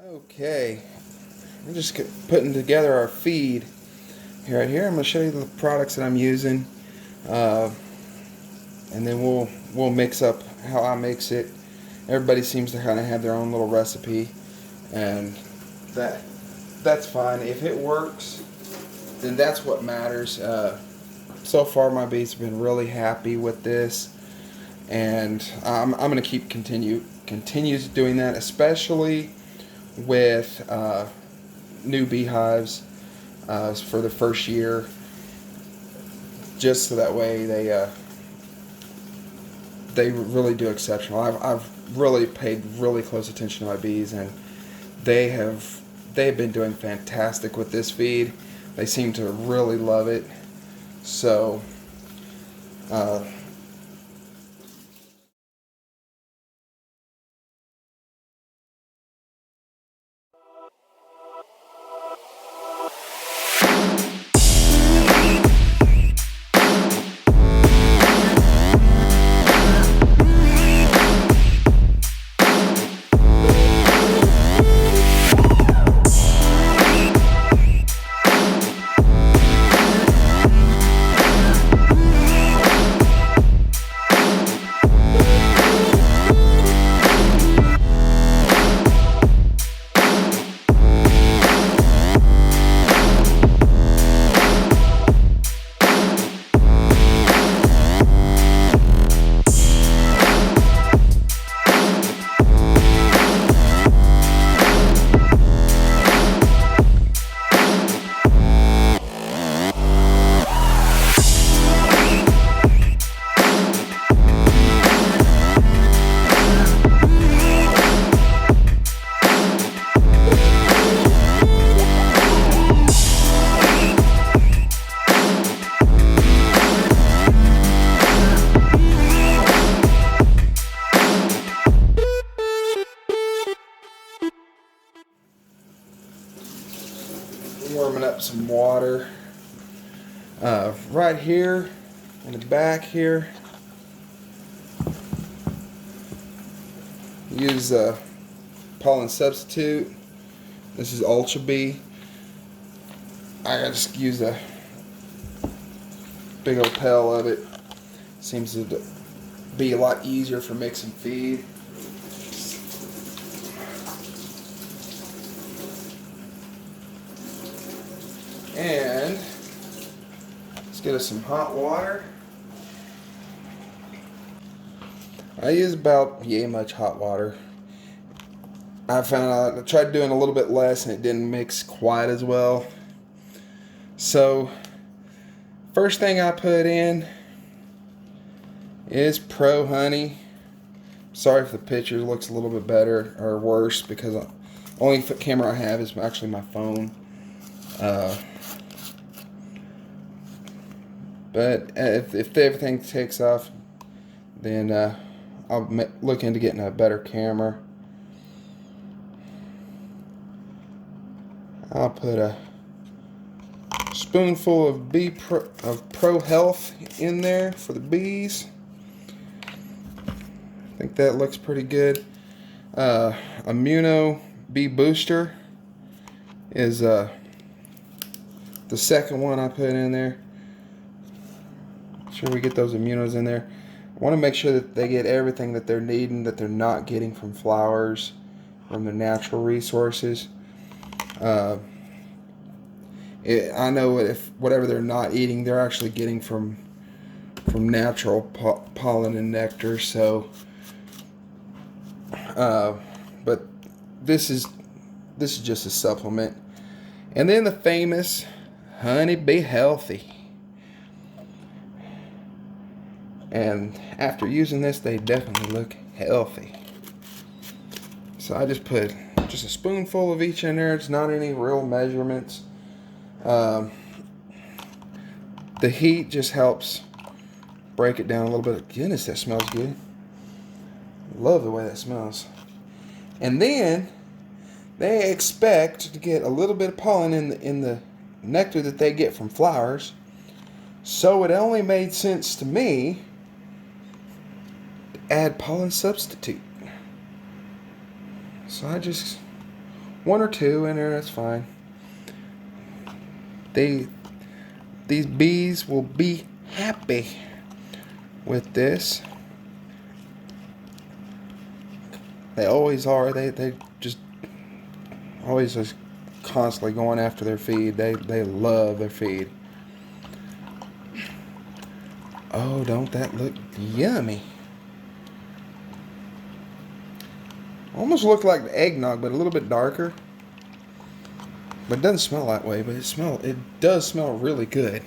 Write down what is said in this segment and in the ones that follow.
Okay, we're just putting together our feed right here. I'm going to show you the products that I'm using, uh, and then we'll mix up how I mix it. Everybody seems to kind of have their own little recipe, and that's fine. If it works, then that's what matters. So far, my bees have been really happy with this, and I'm going to continue doing that, especially with new beehives for the first year, just so that way they really do exceptional. I've really paid really close attention to my bees, and they've been doing fantastic with this feed. They seem to really love it. So uh, warming up some water right here in the back here. Use pollen substitute. This is Ultra Bee. I just use a big old pail of it. Seems to be a lot easier for mixing feed. And let's get us some hot water. I use about yay much hot water. I found out I tried doing a little bit less and it didn't mix quite as well. So first thing I put in is Pro Honey. Sorry if the picture looks a little bit better or worse, because the only camera I have is actually my phone. But if everything takes off, then I'll look into getting a better camera. I'll put a spoonful of Pro Health in there for the bees. I think that looks pretty good. Immuno Bee Booster is the second one I put in there. Make sure we get those immunos in there. I want to make sure that they get everything that they're needing, that they're not getting from flowers, from the natural resources. I know if whatever they're not eating, they're actually getting from natural pollen and nectar. So, but this is just a supplement. And then the famous Honey Be Healthy. And after using this, they definitely look healthy. So I just put just a spoonful of each in there. It's not any real measurements. The heat just helps break it down a little bit. Goodness, that smells good. Love the way that smells. And then they expect to get a little bit of pollen in the nectar that they get from flowers. So it only made sense to me to add pollen substitute. So I just 1 or 2 in there, that's fine. These bees will be happy with this. They always are. They just always just constantly going after their feed. They love their feed. Oh, don't that look yummy? Almost look like the eggnog, but a little bit darker. But it doesn't smell that way, but it does smell really good.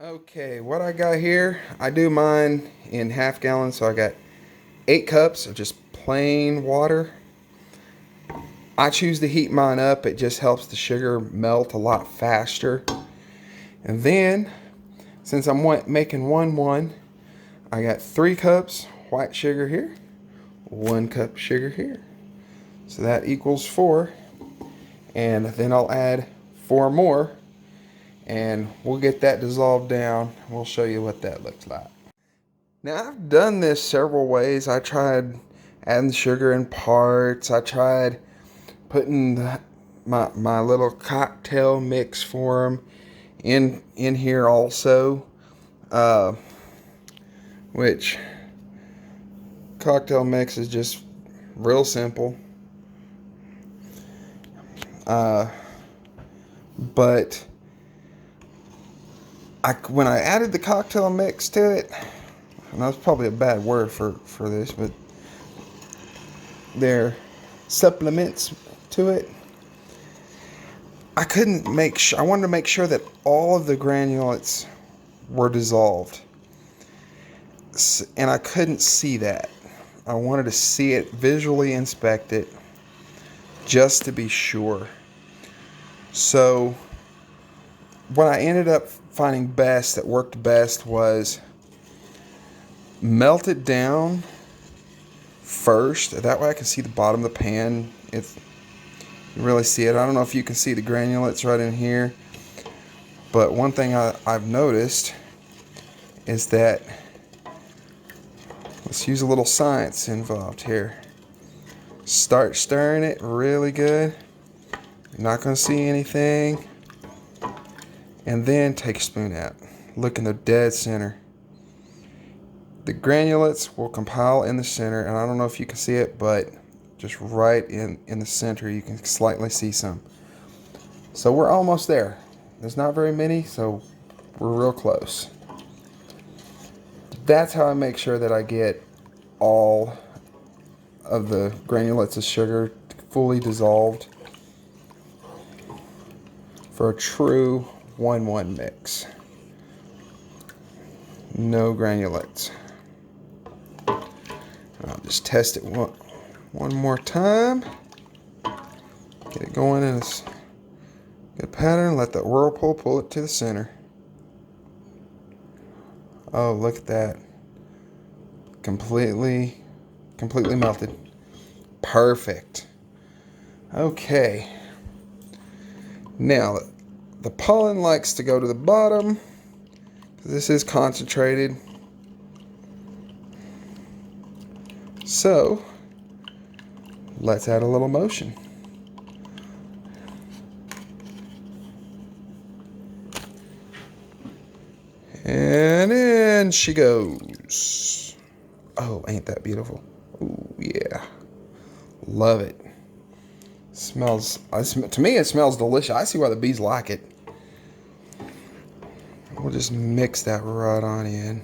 Okay, what I got here, I do mine in half gallons, so I got 8 cups of just plain water. I choose to heat mine up. It just helps the sugar melt a lot faster. And then, since I'm making 1-1, I got 3 cups white sugar here, 1 cup sugar here. So that equals 4. And then I'll add 4 more, and we'll get that dissolved down. We'll show you what that looks like. Now, I've done this several ways. I tried adding the sugar in parts. I tried putting my little cocktail mix for them in here also, which cocktail mix is just real simple. But when I added the cocktail mix to it, and that's probably a bad word for this, but they're supplements to it. I couldn't make sure. I wanted to make sure that all of the granulates were dissolved, and I couldn't see that. I wanted to see it, visually inspect it, just to be sure. So what I ended up finding best, that worked best, was melt it down first. That way I can see the bottom of the pan. If you really see it. I don't know if you can see the granulates right in here. But one thing I've noticed is that, let's use a little science involved here. Start stirring it really good. You're not going to see anything. And then take a spoon out. Look in the dead center. The granulates will compile in the center, and I don't know if you can see it, but just right in the center you can slightly see some. So we're almost there. There's not very many, so we're real close. That's how I make sure that I get all of the granulates of sugar fully dissolved for a true 1-1 mix. No granulates. I'll just test it one more time. Get it going in a good pattern. Let the whirlpool pull it to the center. Oh, look at that. Completely melted. Perfect. Okay. Now, the pollen likes to go to the bottom. This is concentrated. So, let's add a little motion. And in she goes. Oh, ain't that beautiful? Ooh, yeah. Love it. Smells, to me it smells delicious. I see why the bees like it. We'll just mix that right on in.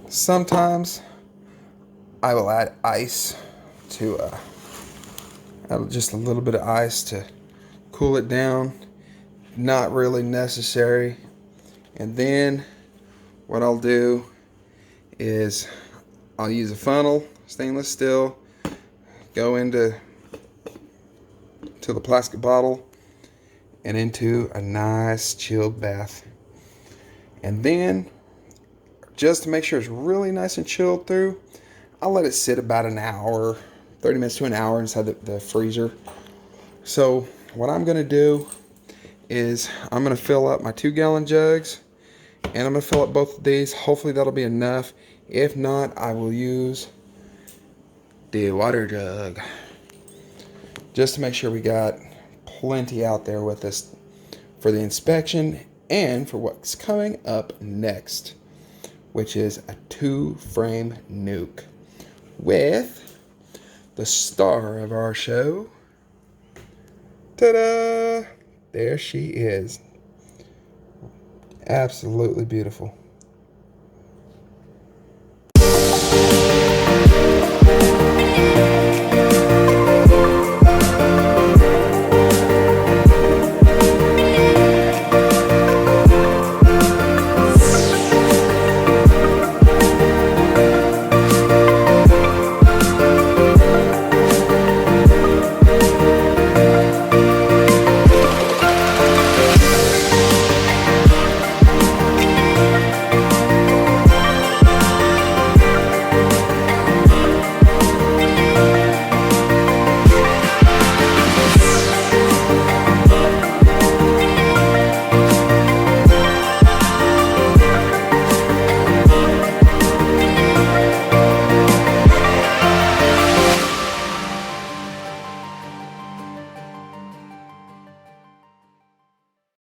Sometimes I will add ice to add just a little bit of ice to cool it down. Not really necessary. And then what I'll do is I'll use a funnel, stainless steel, go into the plastic bottle and into a nice chilled bath. And then, just to make sure it's really nice and chilled through, I'll let it sit about an hour, 30 minutes to an hour inside the freezer. So what I'm going to do is I'm going to fill up my 2-gallon jugs, And I'm going to fill up both of these. Hopefully that'll be enough. If not, I will use the water jug. Just to make sure we got plenty out there with us for the inspection and for what's coming up next, which is a 2-frame nuke with the star of our show. Ta-da! There she is. Absolutely beautiful.